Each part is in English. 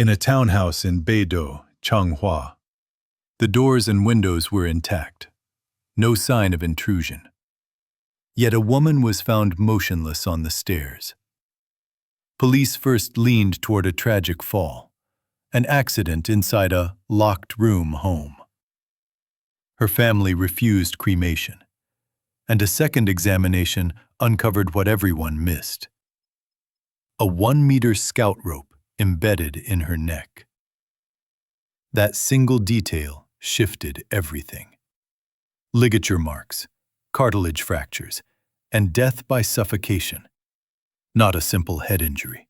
in a townhouse in Beidou, Changhua. The doors and windows were intact. No sign of intrusion. Yet a woman was found motionless on the stairs. Police first leaned toward a tragic fall, an accident inside a locked-room home. Her family refused cremation, and a second examination uncovered what everyone missed: a 1-meter scout rope embedded in her neck. That single detail shifted everything. Ligature marks, cartilage fractures, and death by suffocation, not a simple head injury.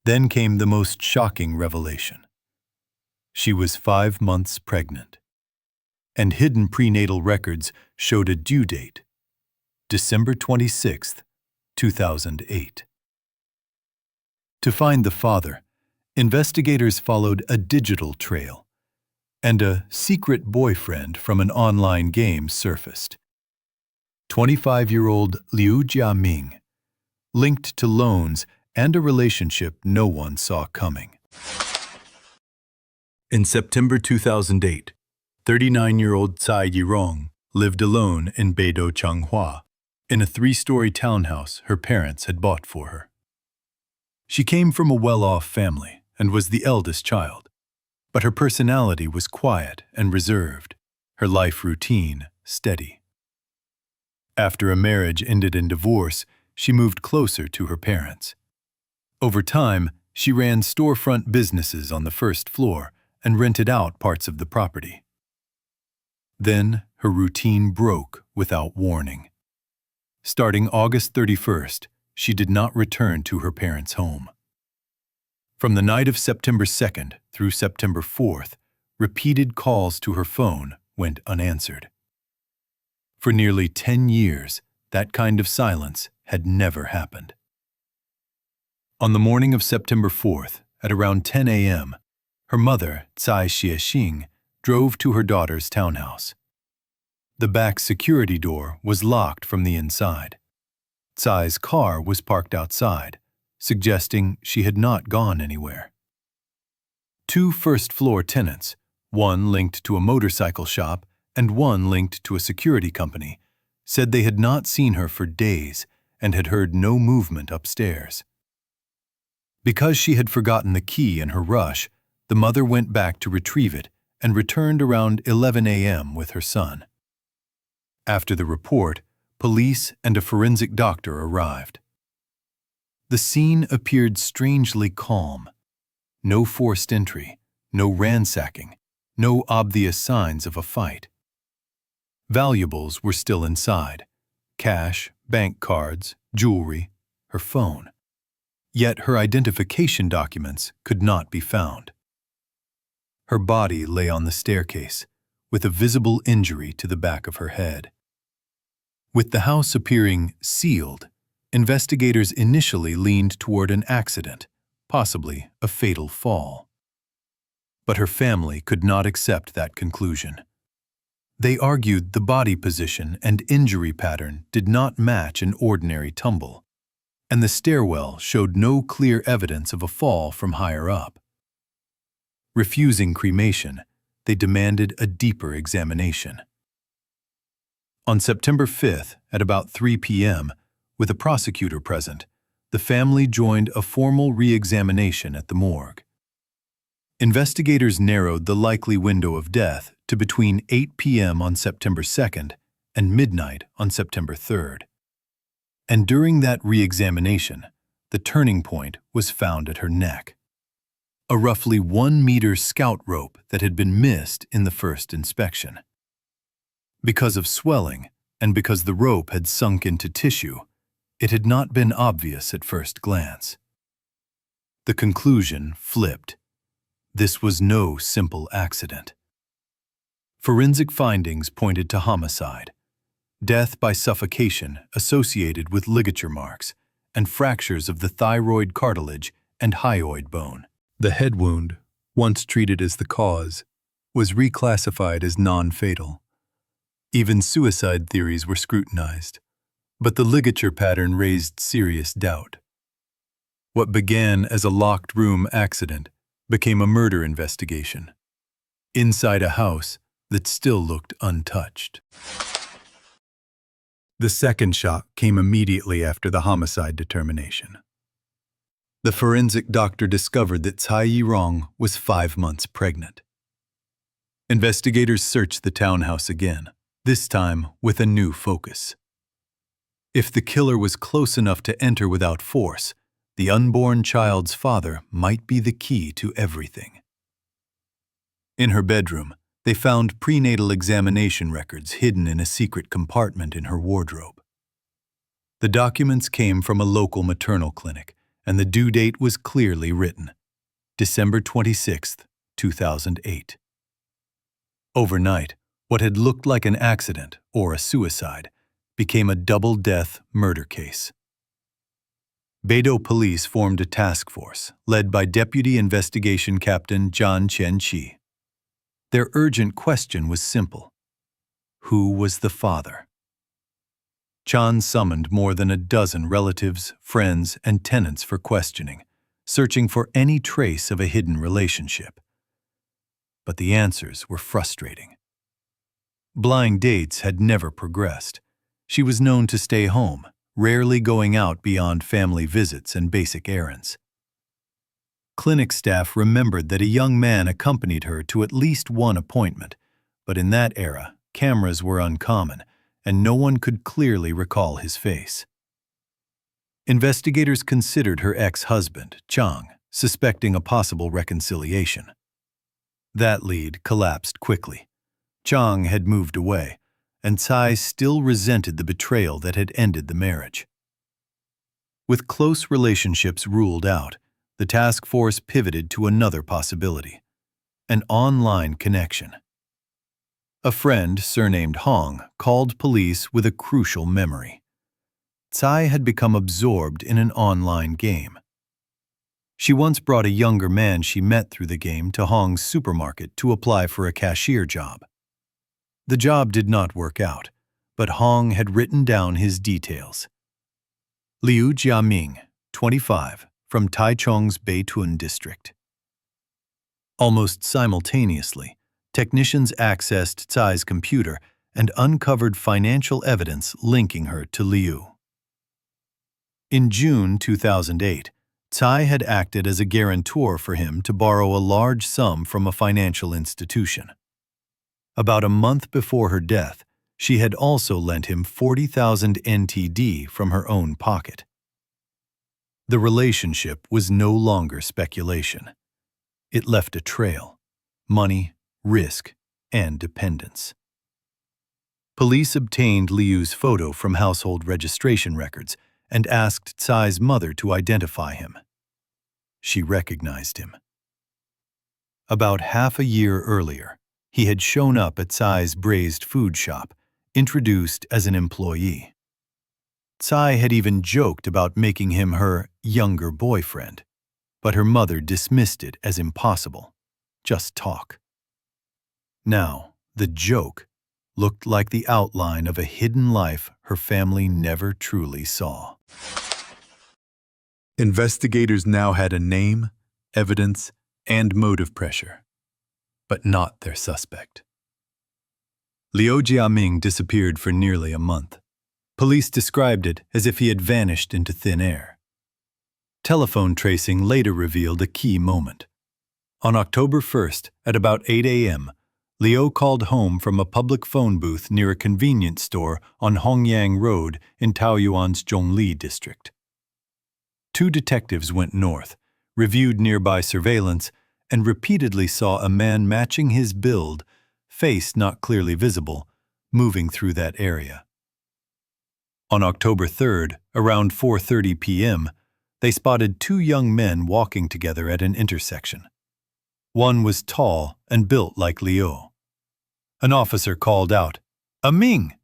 Then came the most shocking revelation. She was 5 months pregnant, and hidden prenatal records showed a due date, December 26, 2008. To find the father, investigators followed a digital trail, and a secret boyfriend from an online game surfaced. 25-year-old Liu Jiaming, linked to loans and a relationship no one saw coming. In September 2008, 39-year-old Tsai Yirong lived alone in Beidou, Changhua, in a 3-story townhouse her parents had bought for her. She came from a well-off family and was the eldest child, but her personality was quiet and reserved, her life routine steady. After a marriage ended in divorce, she moved closer to her parents. Over time, she ran storefront businesses on the first floor and rented out parts of the property. Then her routine broke without warning. Starting August 31st, she did not return to her parents' home. From the night of September 2nd through September 4th, repeated calls to her phone went unanswered. For nearly 10 years, that kind of silence had never happened. On the morning of September 4th, at around 10 a.m., her mother, Tsai Xiexing, drove to her daughter's townhouse. The back security door was locked from the inside. Tsai's car was parked outside, suggesting she had not gone anywhere. 2 first-floor tenants, one linked to a motorcycle shop and one linked to a security company, said they had not seen her for days and had heard no movement upstairs. Because she had forgotten the key in her rush, the mother went back to retrieve it and returned around 11 a.m. with her son. After the report, police and a forensic doctor arrived. The scene appeared strangely calm. No forced entry, no ransacking, no obvious signs of a fight. Valuables were still inside: cash, bank cards, jewelry, her phone. Yet her identification documents could not be found. Her body lay on the staircase, with a visible injury to the back of her head. With the house appearing sealed, investigators initially leaned toward an accident, possibly a fatal fall. But her family could not accept that conclusion. They argued the body position and injury pattern did not match an ordinary tumble, and the stairwell showed no clear evidence of a fall from higher up. Refusing cremation, they demanded a deeper examination. On September 5th, at about 3 p.m., with a prosecutor present, the family joined a formal re-examination at the morgue. Investigators narrowed the likely window of death to between 8 p.m. on September 2nd and midnight on September 3rd. And during that re-examination, the turning point was found at her neck: a roughly 1-meter scout rope that had been missed in the first inspection. Because of swelling, and because the rope had sunk into tissue, it had not been obvious at first glance. The conclusion flipped. This was no simple accident. Forensic findings pointed to homicide: death by suffocation associated with ligature marks and fractures of the thyroid cartilage and hyoid bone. The head wound, once treated as the cause, was reclassified as non-fatal. Even suicide theories were scrutinized, but the ligature pattern raised serious doubt. What began as a locked room accident became a murder investigation inside a house that still looked untouched. The second shock came immediately after the homicide determination. The forensic doctor discovered that Cai Yirong was 5 months pregnant. Investigators searched the townhouse again, this time with a new focus. If the killer was close enough to enter without force, the unborn child's father might be the key to everything. In her bedroom, they found prenatal examination records hidden in a secret compartment in her wardrobe. The documents came from a local maternal clinic, and the due date was clearly written: December 26, 2008. Overnight, what had looked like an accident or a suicide became a double-death murder case. Beidou police formed a task force led by Deputy Investigation Captain Zhang Qianqi. Their urgent question was simple: who was the father? Chan summoned more than a dozen relatives, friends, and tenants for questioning, searching for any trace of a hidden relationship. But the answers were frustrating. Blind dates had never progressed. She was known to stay home, rarely going out beyond family visits and basic errands. Clinic staff remembered that a young man accompanied her to at least one appointment, but in that era, cameras were uncommon, and no one could clearly recall his face. Investigators considered her ex-husband, Chang, suspecting a possible reconciliation. That lead collapsed quickly. Chang had moved away, and Cai still resented the betrayal that had ended the marriage. With close relationships ruled out, the task force pivoted to another possibility: an online connection. A friend, surnamed Hong, called police with a crucial memory. Cai had become absorbed in an online game. She once brought a younger man she met through the game to Hong's supermarket to apply for a cashier job. The job did not work out, but Hong had written down his details. Liu Jiaming, 25, from Taichung's Beitun district. Almost simultaneously, technicians accessed Cai's computer and uncovered financial evidence linking her to Liu. In June 2008, Cai had acted as a guarantor for him to borrow a large sum from a financial institution. About a month before her death, she had also lent him 40,000 NTD from her own pocket. The relationship was no longer speculation. It left a trail: money, risk, and dependence. Police obtained Liu's photo from household registration records and asked Cai's mother to identify him. She recognized him. About half a year earlier, he had shown up at Cai's braised food shop, introduced as an employee. Cai had even joked about making him her younger boyfriend, but her mother dismissed it as impossible. Just talk. Now, the joke looked like the outline of a hidden life her family never truly saw. Investigators now had a name, evidence, and motive pressure, but not their suspect. Liu Jiaming disappeared for nearly a month. Police described it as if he had vanished into thin air. Telephone tracing later revealed a key moment. On October 1st, at about 8 a.m., Liu called home from a public phone booth near a convenience store on Hongyang Road in Taoyuan's Zhongli district. Two detectives went north, reviewed nearby surveillance, and repeatedly saw a man matching his build, face not clearly visible, moving through that area. On October 3rd, around 4:30 p.m., they spotted two young men walking together at an intersection. One was tall and built like Liu. An officer called out, "Aming!"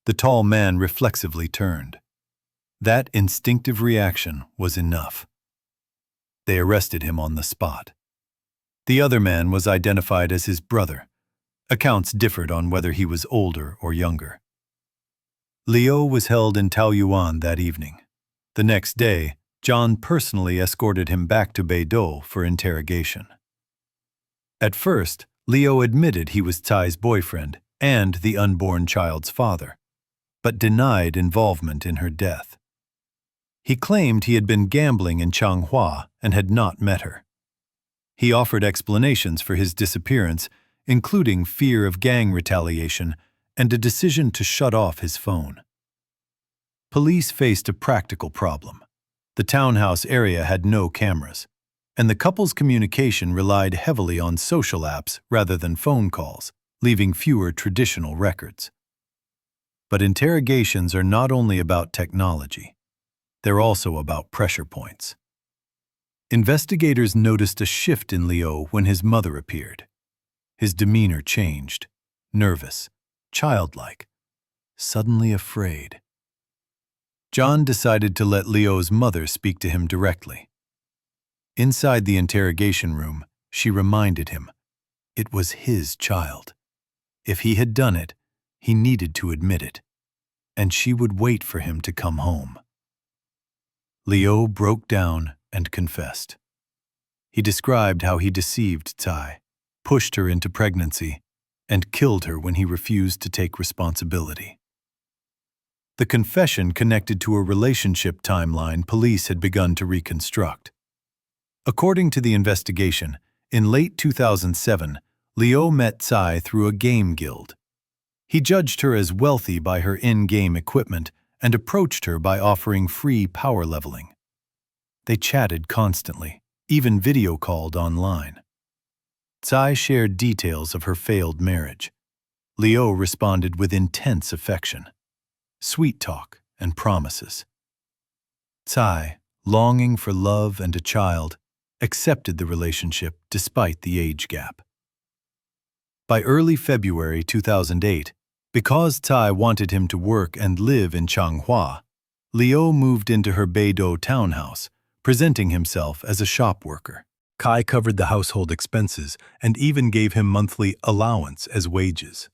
The tall man reflexively turned. That instinctive reaction was enough. They arrested him on the spot. The other man was identified as his brother. Accounts differed on whether he was older or younger. Liu was held in Taoyuan that evening. The next day, John personally escorted him back to Beidou for interrogation. At first, Liu admitted he was Tsai's boyfriend and the unborn child's father, but denied involvement in her death. He claimed he had been gambling in Changhua and had not met her. He offered explanations for his disappearance, including fear of gang retaliation and a decision to shut off his phone. Police faced a practical problem. The townhouse area had no cameras, and the couple's communication relied heavily on social apps rather than phone calls, leaving fewer traditional records. But interrogations are not only about technology. They're also about pressure points. Investigators noticed a shift in Liu when his mother appeared. His demeanor changed, nervous, childlike, suddenly afraid. John decided to let Liu's mother speak to him directly. Inside the interrogation room, she reminded him it was his child. If he had done it, he needed to admit it, and she would wait for him to come home. Liu broke down and confessed. He described how he deceived Tsai, pushed her into pregnancy, and killed her when he refused to take responsibility. The confession connected to a relationship timeline police had begun to reconstruct. According to the investigation, in late 2007, Liu met Tsai through a game guild. He judged her as wealthy by her in-game equipment and approached her by offering free power leveling. They chatted constantly, even video called online. Tsai shared details of her failed marriage. Liu responded with intense affection, sweet talk, and promises. Tsai, longing for love and a child, accepted the relationship despite the age gap. By early February 2008, because Tsai wanted him to work and live in Changhua, Liu moved into her Beidou townhouse, presenting himself as a shop worker. Kai covered the household expenses and even gave him monthly allowance as wages.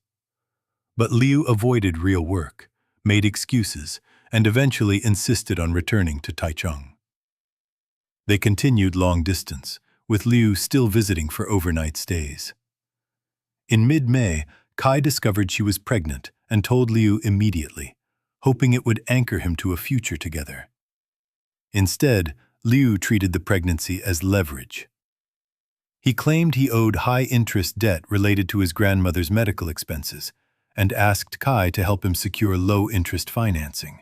But Liu avoided real work, made excuses, and eventually insisted on returning to Taichung. They continued long distance, with Liu still visiting for overnight stays. In mid-May, Kai discovered she was pregnant and told Liu immediately, hoping it would anchor him to a future together. Instead, Liu treated the pregnancy as leverage. He claimed he owed high-interest debt related to his grandmother's medical expenses and asked Kai to help him secure low-interest financing.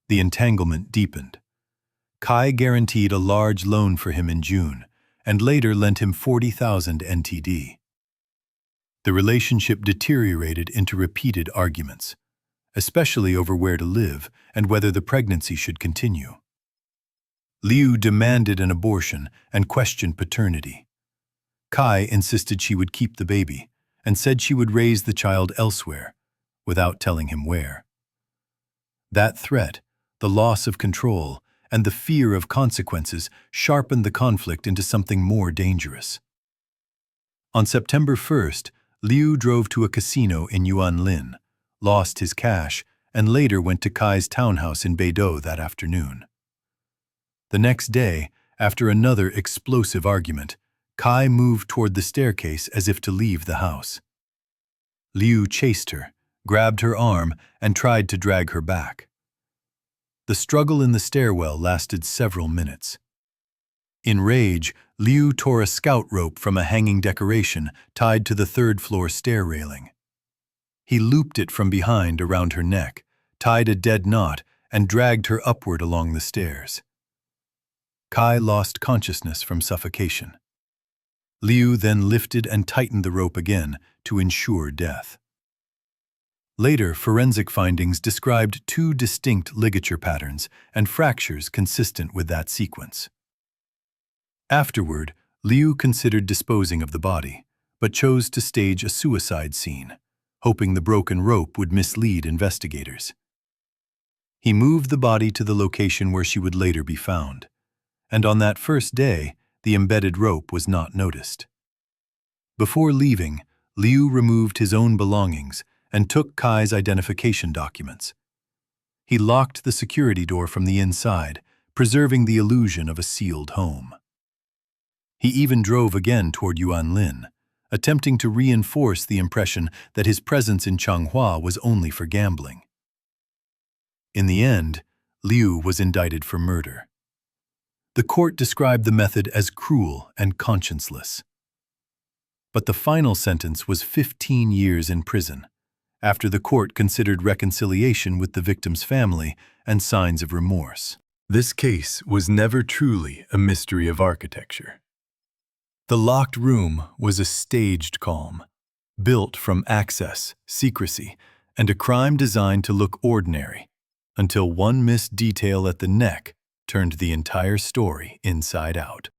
The entanglement deepened. Kai guaranteed a large loan for him in June and later lent him 40,000 NTD. The relationship deteriorated into repeated arguments, especially over where to live and whether the pregnancy should continue. Liu demanded an abortion and questioned paternity. Kai insisted she would keep the baby and said she would raise the child elsewhere, without telling him where. That threat, the loss of control, and the fear of consequences sharpened the conflict into something more dangerous. On September 1st, Liu drove to a casino in Yuanlin, lost his cash, and later went to Kai's townhouse in Beidou that afternoon. The next day, after another explosive argument, Kai moved toward the staircase as if to leave the house. Liu chased her, grabbed her arm, and tried to drag her back. The struggle in the stairwell lasted several minutes. In rage, Liu tore a scout rope from a hanging decoration tied to the third-floor stair railing. He looped it from behind around her neck, tied a dead knot, and dragged her upward along the stairs. Kai lost consciousness from suffocation. Liu then lifted and tightened the rope again to ensure death. Later, forensic findings described 2 distinct ligature patterns and fractures consistent with that sequence. Afterward, Liu considered disposing of the body, but chose to stage a suicide scene, hoping the broken rope would mislead investigators. He moved the body to the location where she would later be found, and on that first day, the embedded rope was not noticed. Before leaving, Liu removed his own belongings and took Kai's identification documents. He locked the security door from the inside, preserving the illusion of a sealed home. He even drove again toward Yuanlin, attempting to reinforce the impression that his presence in Changhua was only for gambling. In the end, Liu was indicted for murder. The court described the method as cruel and conscienceless. But the final sentence was 15 years in prison, after the court considered reconciliation with the victim's family and signs of remorse. This case was never truly a mystery of architecture. The locked room was a staged calm, built from access, secrecy, and a crime designed to look ordinary, until one missed detail at the neck turned the entire story inside out.